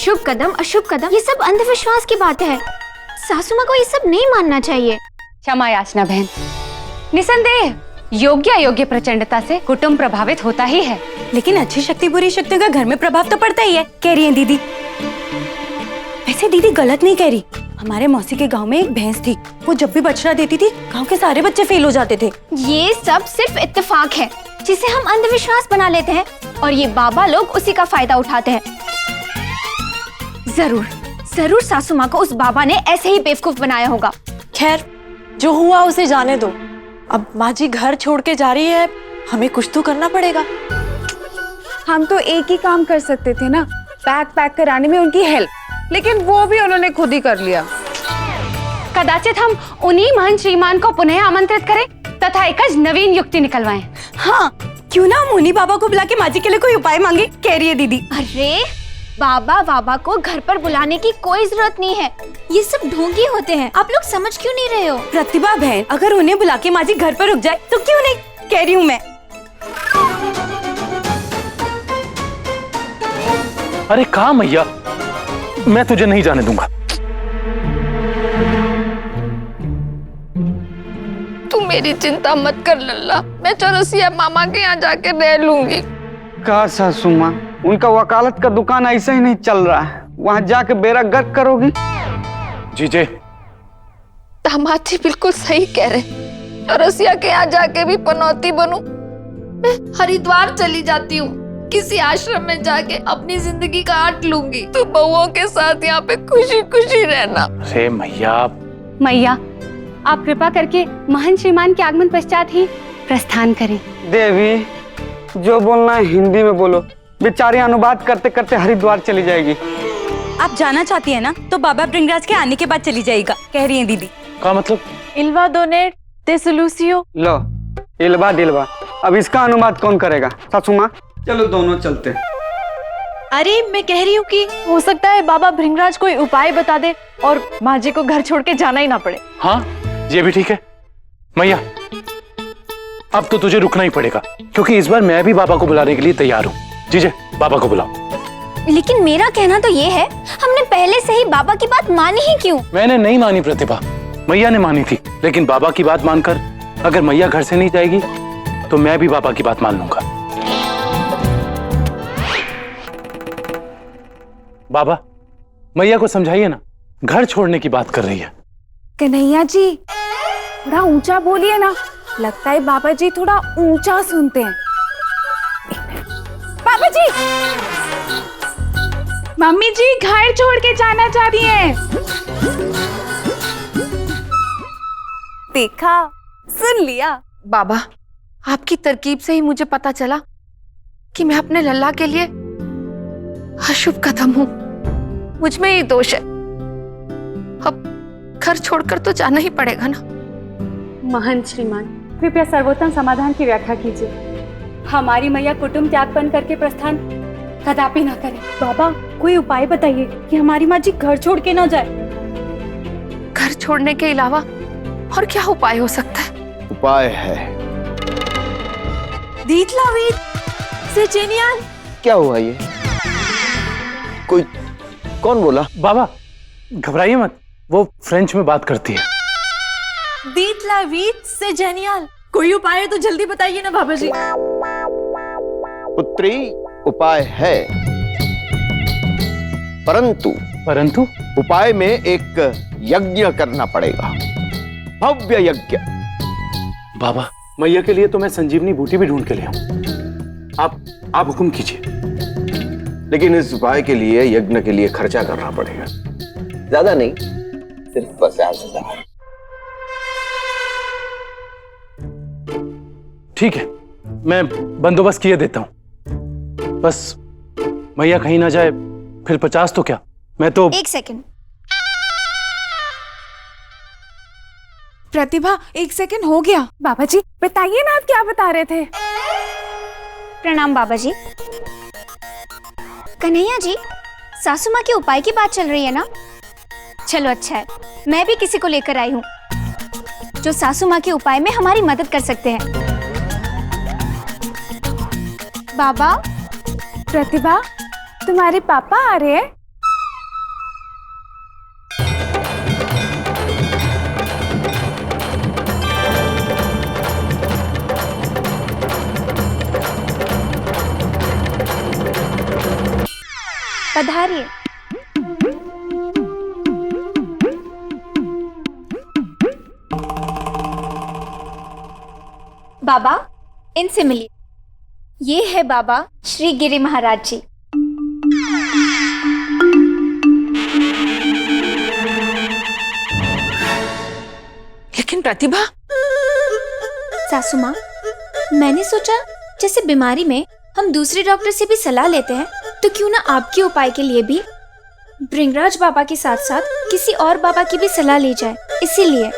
शुभ कदम अशुभ कदम ये सब अंधविश्वास की बात है। सासू माँ को ये सब नहीं मानना चाहिए। क्षमा याचना बहन। निसंदेह योग्य अयोग्य प्रचंडता से कुटुंब प्रभावित होता ही है, लेकिन अच्छी शक्ति बुरी शक्तियों का घर में प्रभाव तो पड़ता ही है, कह रही है दीदी। वैसे दीदी गलत नहीं कह रही। हमारे मौसी के गांव में एक भैंस थी, वो जब भी बछड़ा देती थी गांव के सारे बच्चे फेल हो जाते थे। ये सब सिर्फ इत्तेफाक है जिसे हम अंधविश्वास बना लेते हैं और ये बाबा लोग उसी का फायदा उठाते हैं। जरूर जरूर सासू माँ को उस बाबा ने ऐसे ही बेवकूफ बनाया होगा। खैर जो हुआ उसे जाने दो। अब माँ जी घर छोड़ के जा रही है, हमें कुछ तो करना पड़ेगा। हम तो एक ही काम कर सकते थे ना, बैग पैक कराने में उनकी हेल्प, लेकिन वो भी उन्होंने खुद ही कर लिया। कदाचित हम उन्हीं महान श्रीमान को पुनः आमंत्रित करें तथा एक नवीन युक्ति निकलवाएं। हाँ, क्यों ना मुनि बाबा को बुला के माँ जी के लिए कोई उपाय मांगे, कह रही है दीदी। अरे बाबा को घर पर बुलाने की कोई जरूरत नहीं है, ये सब ढोंगी होते हैं। आप लोग समझ क्यों नहीं रहे हो? प्रतिभा बहन, अगर उन्हें बुला के माँ जी घर पर रुक जाए तो क्यों नहीं, कह रही हूँ मैं। अरे कहाँ मैया, मैं तुझे नहीं जाने दूंगा। तू मेरी चिंता मत कर लल्ला, मैं चौरसिया मामा के यहाँ जाके रह लूंगी। का सासू माँ, उनका वकालत का दुकान ऐसा ही नहीं चल रहा है, वहां जाके बेड़ा गर्क करोगी? जीजे, दामाद जी बिल्कुल सही कह रहे, चौरसिया के यहाँ जाके भी पनौती बनूं। मैं हरिद्वार चली जाती हूँ, किसी आश्रम में जाके अपनी जिंदगी काट लूंगी। तू बहुओं के साथ यहाँ पे खुशी खुशी रहना। अरे मैया आप कृपा करके महान श्रीमान के आगमन पश्चात ही प्रस्थान करें। देवी, जो बोलना है हिंदी में बोलो, बेचारी अनुवाद करते करते हरिद्वार चली जाएगी। आप जाना चाहती है ना तो बाबा भृंगराज के आने के बाद चली जाएगा, कह रही है दीदी। का मतलब? इल्वा दोनेट दे सोल्यूसियो। लो, इल्वा दिलवा, अब इसका अनुवाद कौन करेगा? सासू माँ चलो दोनों चलते। अरे मैं कह रही हूँ कि हो सकता है बाबा भृंगराज कोई उपाय बता दे और माँ जी को घर छोड़ के जाना ही ना पड़े। हाँ, ये भी ठीक है। मैया, अब तो तुझे रुकना ही पड़ेगा, क्योंकि इस बार मैं भी बाबा को बुलाने के लिए तैयार हूँ। जीजे, बाबा को बुलाओ। लेकिन मेरा कहना तो ये है, हमने पहले से ही बाबा की बात मानी ही क्यों? मैंने नहीं मानी प्रतिभा, मैया ने मानी थी, लेकिन बाबा की बात मानकर अगर मैया घर से नहीं जाएगी तो मैं भी बाबा की बात मान लूंगा। बाबा, मैया को समझाइए ना, घर छोड़ने की बात कर रही है। कन्हैया जी थोड़ा ऊंचा बोलिए ना, लगता है बाबा जी थोड़ा ऊंचा सुनते हैं। बाबा जी, मम्मी जी घर छोड़ के जाना चाह रही हैं। देखा, सुन लिया। बाबा, आपकी तरकीब से ही मुझे पता चला कि मैं अपने लल्ला के लिए अशुभ कदम हूँ। मुझ में ही दोष है। अब घर छोड़कर तो जाना ही पड़ेगा ना। महान श्रीमान, कृपया सर्वोत्तम समाधान की व्याख्या कीजिए। हमारी मैया कुटुंब त्यागपन करके प्रस्थान कदापि ना करें। बाबा कोई उपाय बताइए कि हमारी माँ जी घर छोड़ के ना जाए। घर छोड़ने के अलावा और क्या उपाय हो सकता है? उपाय है। दीतलावीत से जेनियाल। क्या हुआ ये? कोई कौन बोला? बाबा घबराइए मत, वो फ्रेंच में बात करती है। दीतलावीत से जेनियाल, कोई उपाय है तो जल्दी बताइए ना बाबा जी। पुत्री, उपाय है, परंतु उपाय में एक यज्ञ करना पड़ेगा, भव्य यज्ञ। बाबा, मैया के लिए तो मैं संजीवनी बूटी भी ढूंढ के ले आऊं। आप हुक्म कीजिए। लेकिन इस उपाय के लिए, यज्ञ के लिए खर्चा करना पड़ेगा, ज्यादा नहीं, सिर्फ 50,000। ठीक है, मैं बंदोबस्त किए देता हूं, बस मैया कहीं ना जाए, फिर 50 तो क्या, मैं तो। एक सेकंड प्रतिभा, 1 सेकंड हो गया। बाबा जी बताइए ना, आप क्या बता रहे थे? प्रणाम बाबा जी। कन्हैया जी, सासू माँ के उपाय की बात चल रही है ना? चलो अच्छा है, मैं भी किसी को लेकर आई हूँ जो सासू माँ के उपाय में हमारी मदद कर सकते हैं। बाबा। प्रतिभा, तुम्हारे पापा आ रहे हैं? पधारिए। बाबा, इनसे मिलिए। ये है बाबा श्री गिरी महाराज जी। लेकिन प्रतिभा, सासू माँ, मैंने सोचा जैसे बीमारी में हम दूसरे डॉक्टर से भी सलाह लेते हैं, तो क्यों ना आपके उपाय के लिए भी भृंगराज बाबा के साथ साथ किसी और बाबा की भी सलाह ली जाए। इसीलिए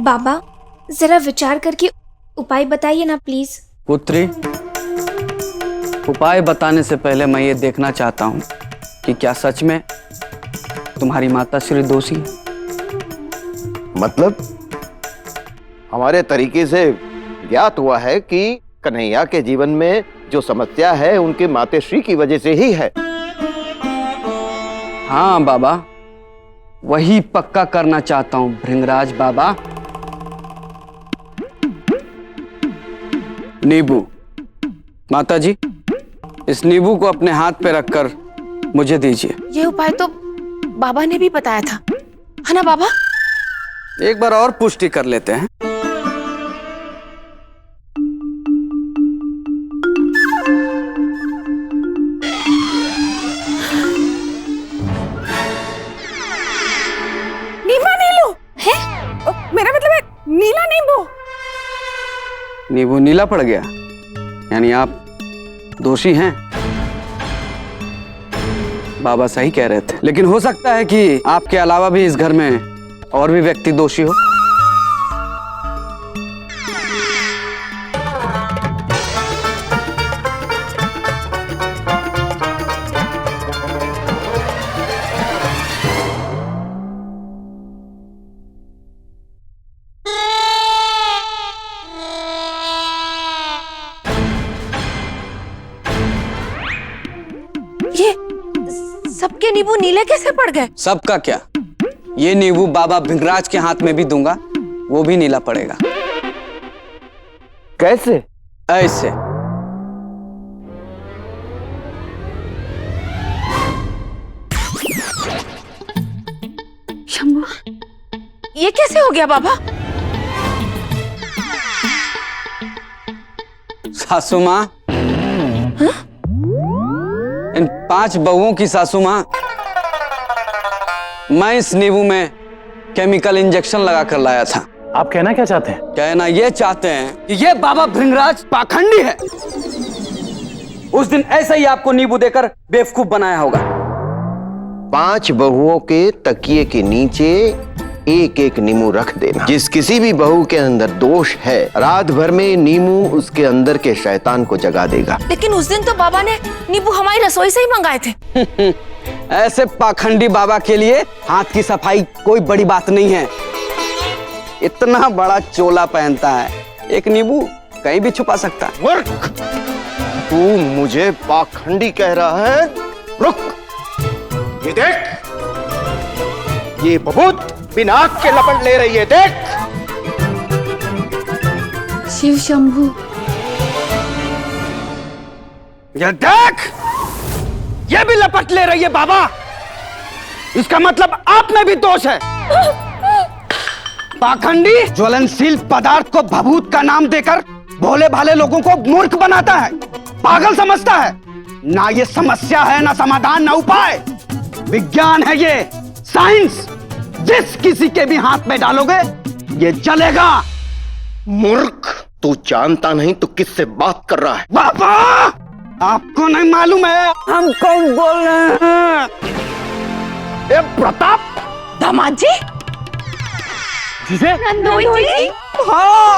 बाबा, जरा विचार करके उपाय बताइए ना प्लीज। पुत्री, उपाय बताने से पहले मैं ये देखना चाहता हूँ कि क्या सच में तुम्हारी माता श्री दोषी है? मतलब हमारे तरीके से ज्ञात हुआ है कि कन्हैया के जीवन में जो समस्या है उनके माताश्री की वजह से ही है। हाँ बाबा, वही पक्का करना चाहता हूँ भृंगराज बाबा। नींबू, माता जी, इस नींबू को अपने हाथ पे रखकर मुझे दीजिए। ये उपाय तो बाबा ने भी बताया था, है ना बाबा? एक बार और पुष्टि कर लेते हैं। नींबू नीलू है? मेरा मतलब है नीला नींबू। नींबू नीला पड़ गया, यानी आप दोषी हैं। बाबा सही कह रहे थे, लेकिन हो सकता है कि आपके अलावा भी इस घर में और भी व्यक्ति दोषी हो। ये सबके नींबू नीले कैसे पड़ गए? सबका क्या, ये नींबू बाबा भृंगराज के हाथ में भी दूंगा, वो भी नीला पड़ेगा। कैसे? ऐसे। शंभू, ये कैसे हो गया बाबा? सासू माँ, इन 5 बहुओं की सासू माँ, मैं इस नींबू में केमिकल इंजेक्शन लगा कर लाया था। आप कहना क्या चाहते हैं? कहना ये चाहते हैं कि ये बाबा भृंगराज पाखंडी है। उस दिन ऐसे ही आपको नींबू देकर बेवकूफ बनाया होगा। 5 बहुओं के तकिए के नीचे एक एक नींबू रख देना। जिस किसी भी बहू के अंदर दोष है, रात भर में नींबू उसके अंदर के शैतान को जगा देगा। लेकिन उस दिन तो बाबा ने नींबू हमारी रसोई से ही मंगाए थे। ऐसे पाखंडी बाबा के लिए हाथ की सफाई कोई बड़ी बात नहीं है। इतना बड़ा चोला पहनता है, एक नींबू कहीं भी छुपा सकता है। मूर्ख, तू मुझे पाखंडी कह रहा है? रुक, ये देख, ये बबूत बिना आग के लपट ले रही है, देख। शिव शंभू, ये देख, ये भी लपट ले रही है बाबा। इसका मतलब आप में भी दोष है। पाखंडी ज्वलनशील पदार्थ को भभूत का नाम देकर भोले भाले लोगों को मूर्ख बनाता है, पागल समझता है। ना ये समस्या है, ना समाधान, ना उपाय। विज्ञान है ये, साइंस। जिस किसी के भी हाथ में डालोगे ये जलेगा। मूर्ख, तू जानता नहीं तो किससे बात कर रहा है? बाबा, आपको नहीं मालूम है हम कौन बोल रहे हैं? ए प्रताप, दामाद जी, नंदोई जी, हाँ,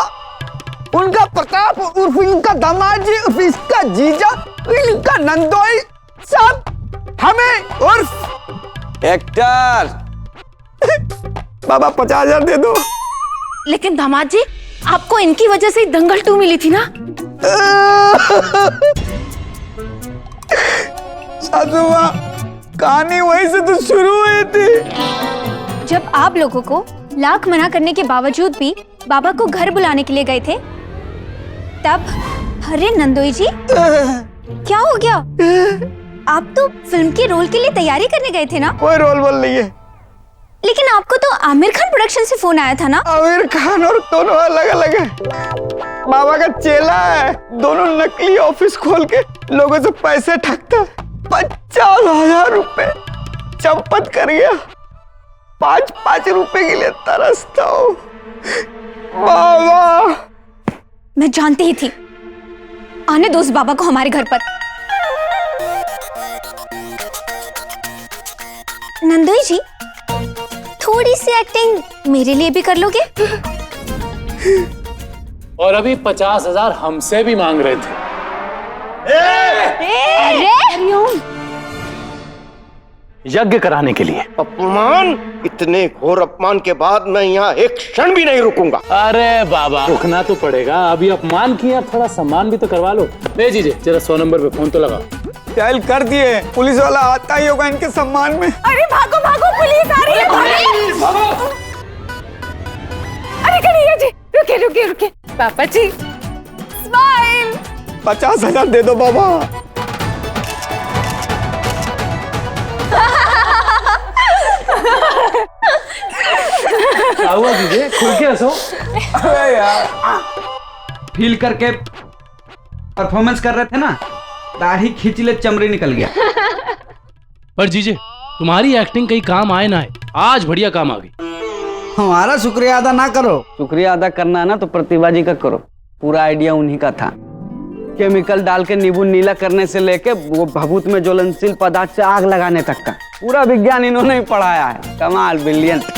उनका प्रताप उर्फ इनका दामाद जी उर्फ इसका जीजा इनका नंदोई, सब हमें उर्फ एक्टर। बाबा 50,000 दे दो। लेकिन दामाद जी, आपको इनकी वजह से ही दंगल 2 मिली थी ना? सासू माँ, कहानी वहीं से तो शुरू हुई थी। जब आप लोगों को लाख मना करने के बावजूद भी बाबा को घर बुलाने के लिए गए थे, तब अरे नंदोई जी, क्या हो गया? आप तो फिल्म के रोल के लिए तैयारी करने गए थे ना? कोई रोल बोल नहीं है। लेकिन आपको तो आमिर खान प्रोडक्शन से फोन आया था ना? आमिर खान और दोनों अलग अलग है। बाबा का चेला है, दोनों नकली ऑफिस खोल के लोगों से पैसे ठगता है। 50,000 रुपए चंपत कर गया। 5-5 रुपए के लिए तरसता हूँ बाबा। मैं जानती ही थी। आने दो उस बाबा को हमारे घर पर। नंदोई जी, थोड़ी सी एक्टिंग मेरे लिए भी कर लोगे? और अभी 50,000 हमसे भी मांग रहे थे। यज्ञ कराने के लिए। अपमान! इतने घोर अपमान के बाद मैं यहाँ एक क्षण भी नहीं रुकूंगा। अरे बाबा, रुकना तो पड़ेगा। अभी अपमान किया, थोड़ा सम्मान भी तो करवा लो। ए जीजे, जरा 100 नंबर पे फोन तो लगा। डायल कर दिए, पुलिस वाला आता ही होगा इनके सम्मान में। अरे भागो भागो, पुलिस आ रही है! अरे कन्हैया जी, रुके रुके रुके। पापा जी, स्माइल। 50,000 दे दो बाबा। क्या हुआ जीजे, खुल के हंसो। अरे यार, फील करके परफॉर्मेंस कर रहे थे ना, दाढ़ी खींच ले चमड़ी निकल गया। पर जीजे, तुम्हारी एक्टिंग कहीं काम आए ना आए, आज बढ़िया काम आ गई। हमारा शुक्रिया अदा ना करो। शुक्रिया अदा करना है ना तो प्रतिभा जी का करो। पूरा आइडिया उन्हीं का था। केमिकल डाल के नींबू नीला करने से लेके वो भभूत में ज्वलनशील पदार्थ से आग लगाने तक का पूरा विज्ञान इन्होंने ही पढ़ाया है। कमाल, ब्रिलियंट।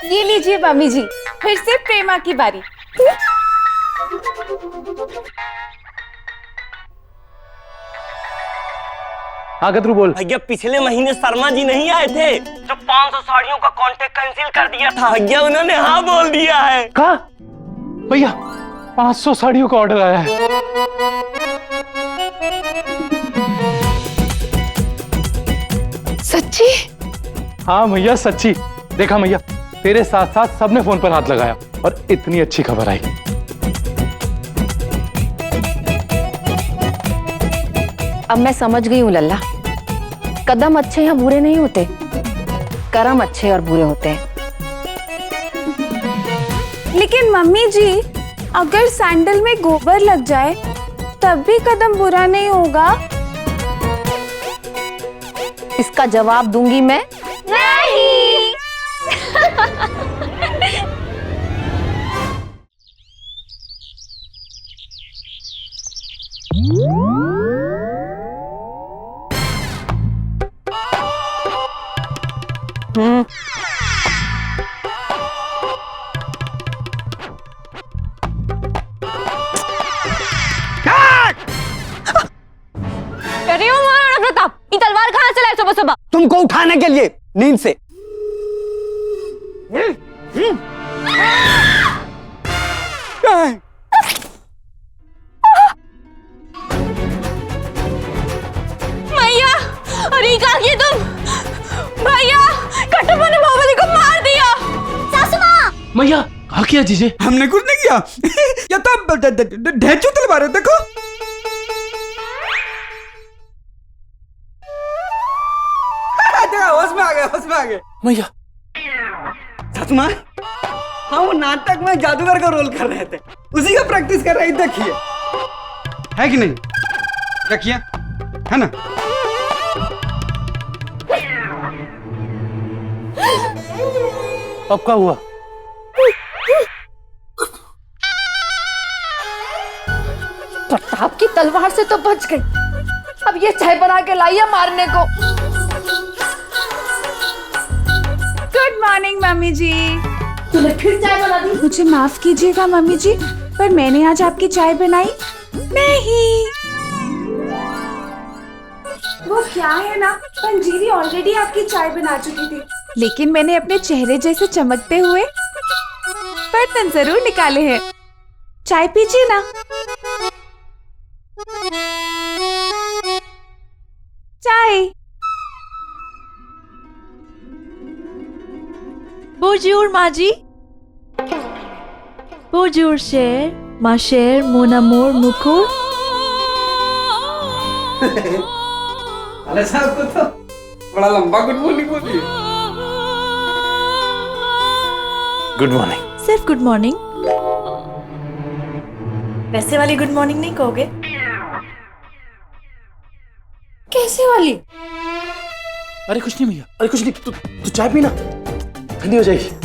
ये लीजिए मम्मी जी, फिर से प्रेमा की बारी। हाँ कतरू बोल। भैया, पिछले महीने शर्मा जी नहीं आए थे जो 500 साड़ियों का कॉन्ट्रैक्ट कैंसिल कर दिया था? भैया उन्होंने हाँ बोल दिया है। कहा? भैया 500 साड़ियों का ऑर्डर आया है। सच्ची? हाँ भैया सच्ची। देखा भैया, तेरे साथ साथ सबने फोन पर हाथ लगाया और इतनी अच्छी खबर आई। अब मैं समझ गई हूँ लल्ला, कदम अच्छे या बुरे नहीं होते, कर्म अच्छे और बुरे होते हैं। लेकिन मम्मी जी, अगर सैंडल में गोबर लग जाए तब भी कदम बुरा नहीं होगा? इसका जवाब दूंगी मैं। नहीं। अरे ओ महाराणा प्रताप, ये तलवार कहाँ से लाए सुबह सुबह? तुमको उठाने के लिए नींद से। मैया, अरे क्या किए तुम? भैया, कटप्पा ने बाहुबली को मार दिया। सासू माँ। मैया, कहा किया जीजे? हमने कुछ नहीं किया। ये तो ढेंचू तलवार है, देखो। होश में आ गए, होश में आ गए। मैया, सासू माँ, हाँ वो नाटक में जादूगर का रोल कर रहे थे, उसी का प्रैक्टिस कर रही। देखिए, है कि नहीं? देखिए, है ना? अब क्या हुआ? प्रताप की तलवार से तो बच गई, अब ये चाय बना के लाई है मारने को। गुड मॉर्निंग मम्मी जी। तूने फिर चाय बना दी? मुझे माफ कीजिएगा मम्मी जी, पर मैंने आज आपकी चाय बनाई नहीं। वो क्या है ना, पंजीरी ऑलरेडी आपकी चाय बना चुकी थी, लेकिन मैंने अपने चेहरे जैसे चमकते हुए बर्तन जरूर निकाले हैं। चाय पीजिए ना। चाय। Bonjour, माजी। Bonjour, cher, ma chère, mon amour, मुकुर। अरे साहब को तो बड़ा लंबा गुड मॉर्निंग बोली। Good morning. सिर्फ गुड मॉर्निंग, वैसे वाली गुड मॉर्निंग नहीं कहोगे? कैसे वाली? अरे कुछ नहीं भैया, अरे कुछ नहीं, तू चाय पीना, ठंडी हो जाएगी।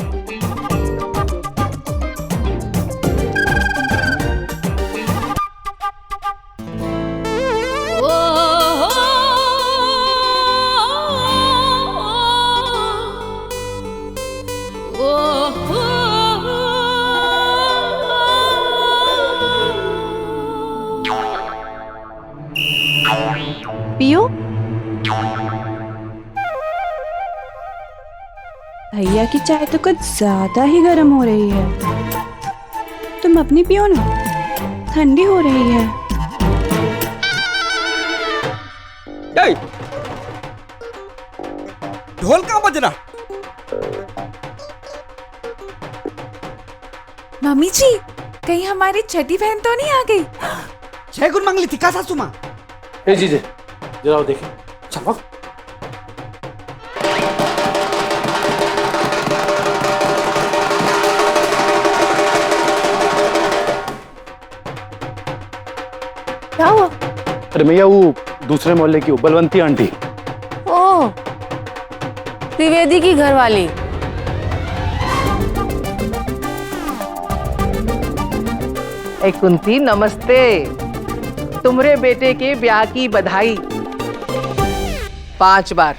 पियो। भैया की चाय तो कुछ ज्यादा ही गर्म हो रही है, तुम अपनी पियो ना, ठंडी हो रही है। ढोल कहाँ बज रहा? मम्मी जी, कहीं हमारी छठी बहन तो नहीं आ गई? जय गुण मांगली थी का सासू माँ? ए जीजे, जरा देखें। चलो। क्या हुआ? अरे भैया वो दूसरे मोहल्ले की बलवंती आंटी। ओह, त्रिवेदी की घरवाली। कुंती नमस्ते, तुम्हारे बेटे के ब्याह की बधाई 5 बार।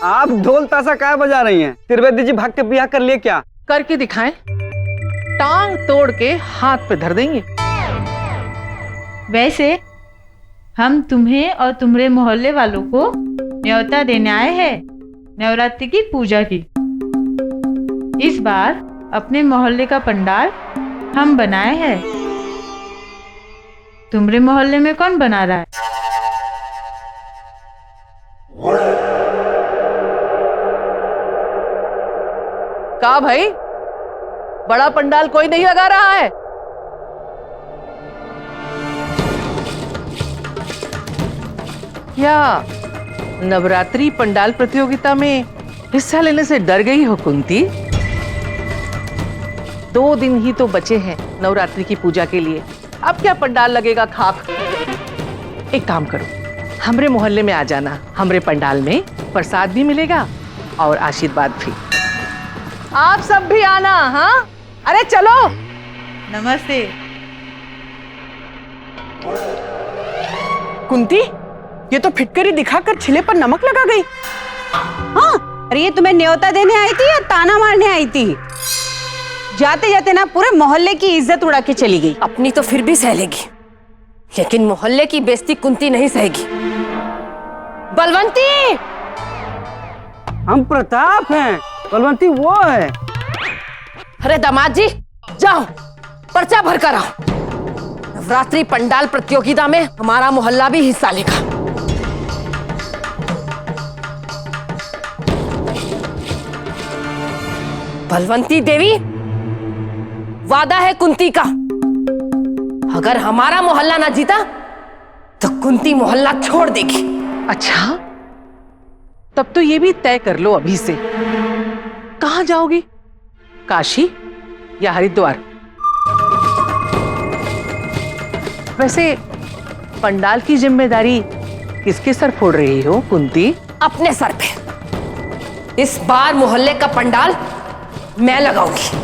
आप ढोल ताशा क्या बजा रही हैं? त्रिवेदी जी भाग के ब्याह कर लिए क्या? करके दिखाएं, टांग तोड़ के हाथ पे धर देंगे। वैसे हम तुम्हें और तुम्हारे मोहल्ले वालों को न्योता देने आए हैं नवरात्रि की पूजा की। इस बार अपने मोहल्ले का पंडाल हम बनाए हैं। तुम्हारे मोहल्ले में कौन बना रहा है? का भाई, बड़ा पंडाल कोई नहीं लगा रहा है? या नवरात्रि पंडाल प्रतियोगिता में हिस्सा लेने से डर गई हो कुंती? 2 दिन ही तो बचे हैं नवरात्रि की पूजा के लिए, अब क्या पंडाल लगेगा खाक। एक काम करो, हमरे मोहल्ले में आ जाना, हमरे पंडाल में प्रसाद भी मिलेगा और आशीर्वाद भी। आप सब भी आना। हाँ, अरे चलो। नमस्ते। कुंती, ये तो फिटकरी दिखाकर छिले पर नमक लगा गई। हाँ, अरे ये तुम्हें न्योता देने आई थी या ताना मारने आई थी? जाते जाते ना पूरे मोहल्ले की इज्जत उड़ा के चली गई। अपनी तो फिर भी सह लेगी, लेकिन मोहल्ले की बेइज्जती कुंती नहीं सहेगी। बलवंती! हम प्रताप हैं, बलवंती वो है। अरे दामाद जी, जाओ पर्चा भर कर आओ। नवरात्रि पंडाल प्रतियोगिता में हमारा मोहल्ला भी हिस्सा लेगा। बलवंती देवी, वादा है कुंती का, अगर हमारा मोहल्ला ना जीता तो कुंती मोहल्ला छोड़ देगी। अच्छा, तब तो ये भी तय कर लो अभी से, कहाँ जाओगी? काशी या हरिद्वार? वैसे पंडाल की जिम्मेदारी किसके सर फोड़ रही हो कुंती? अपने सर पे। इस बार मोहल्ले का पंडाल मैं लगाऊंगी।